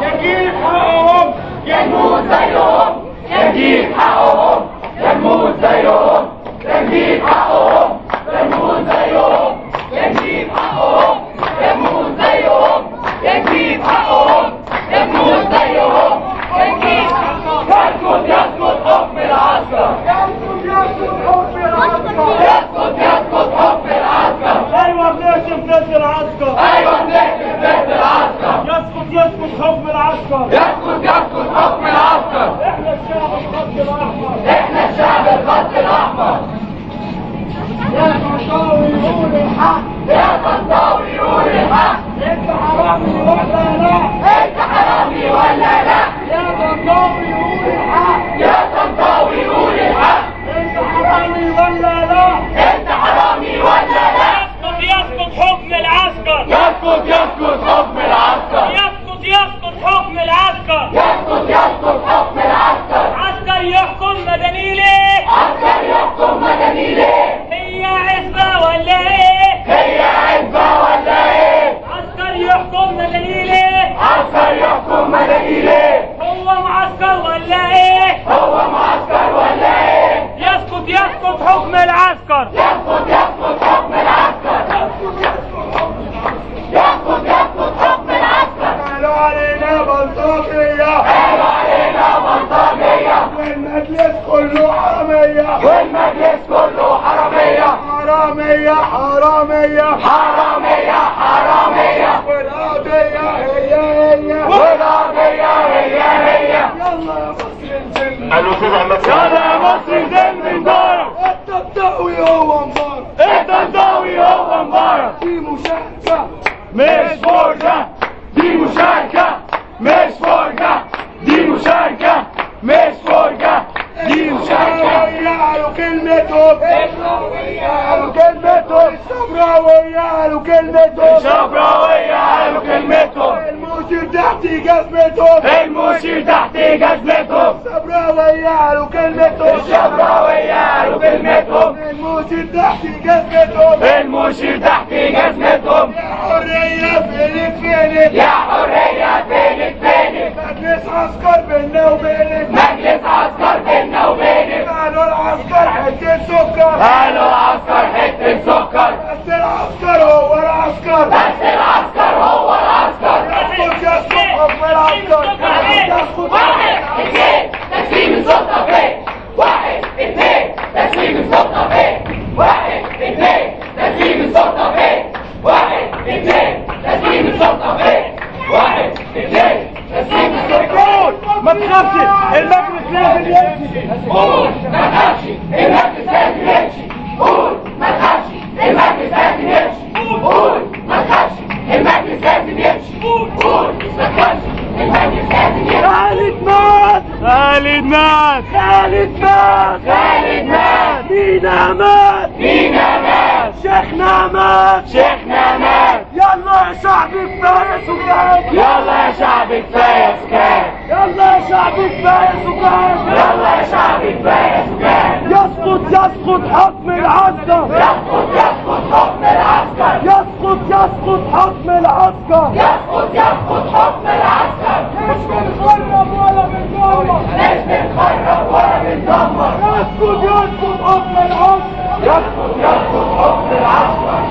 يجيب حقهم يموت زيهم، يجيب حقهم يموت زيهم، يجيب حقهم يموت زيهم، يجيب حقهم يموت زيهم، يجيب حقهم يموت زيهم، يجيب حقهم. يسقط يسقط حكم العسكر، يسقط حكم العسكر، يسقط يسقط حكم العسكر. ايوه بنهشم بيت العسكر، ايوه بنهشم بيت العسكر. يسقط يسقط حكم العسكر، يسقط يسقط حكم العسكر. احنا الشعب الخط الاحمر، احنا الشعب الخط الاحمر. يا طنطاوي قول الحق، يا طنطاوي قول الحق. انت حرامي ولا لا؟ انت حرامي ولا لا؟ يا طنطاوي قول الحق، يا طنطاوي قول الحق. انت حرامي ولا لا؟ انت حرامي ولا لا؟ يسقط يسقط حكم العسكر، يسقط يسقط حكم العسكر، يسقط يسقط حكم العسكر، يسقط يسقط حكم العسكر. عسكر يحكم مدني ليه؟ عسكر يحكم مدني ليه؟ هي عزبة ولا ايه؟ هي عزبة ولا ايه؟ عسكر يحكم مدني ليه؟ عسكر يحكم مدني ليه؟ هو معسكر ولا ايه؟ هو معسكر ولا ايه؟ يسقط يسقط حكم العسكر، يسقط يسقط حكم العسكر، يسقط يسقط حكم العسكر. قالوا علينا بلطجية، قالوا علينا بلطجية، والمجلس كله حرامية، والمجلس كله حرامية، حرامية حرامية حرامية حرامية. والقضية هي هي، والقضية هي هي. يلا يا مصر انزل، قالوا كده يلا يا مصر انزل من دارك. الطنطاوي هو مبارك، الطنطاوي هو مبارك. دي مشاركة مش فرجة، دي مشاركة مش فرجة، دي مشاركة مش فرجة، دي مشاركة. قالوا كلمتهم، قالوا كلمتهم، الشبراوية قالوا كلمتهم، الشبراوية قالوا كلمتهم. المشير تحت جزمتهم، المشير تحت جزمتهم. الشبراوية قالوا كلمتهم، الشبراوية قالوا كلمتهم. المشير تحت جزمتهم، المشير تحت جزمتهم. يا حرية فينك فينك، يا حرية فينك فينك. مجلس عسكر بينا وبينك، مجلس عسكر بينا وبينك. قالوا العسكر حتة سكر، قالوا العسكر حتة سكر. بس العسكر هو العسكر، بس العسكر هو العسكر. يسقط يسقط حكم العسكر، يسقط. واحد اثنين تسليم السلطة فين؟ واحد اثنين تسليم السلطة فين؟ واحد اثنين تسليم السلطة فين؟ واحد اثنين تسليم السلطة فين؟ واحد اثنين تسليم السلطة. ما تخافش المجلس لازم يمشي، قول ما تخافش المجلس لازم يمشي، قول ما تخافش المجلس لازم يمشي، قول ما تخافش المجلس لازم يمشي، قول ما تخافش المجلس لازم يمشي. خالد مات، خالد مات، خالد مات، خالد مات. مينا مات، مينا مات. شيخنا مات، شيخنا مات. يلا يا شعب كفاية سكان، يلا يا شعب كفاية سكان، يلا يا شعب كفاية سكان، يلا يا شعب كفاية سكان. يسقط يسقط حكم العسكر، يسقط يسقط حكم العسكر، يسقط يسقط حكم العسكر، يسقط يسقط حكم العسكر. مش بنخرب ولا بندمر، مش بنخرب ولا بندمر. يسقط يسقط حكم العسكر، يسقط يسقط حكم العسكر.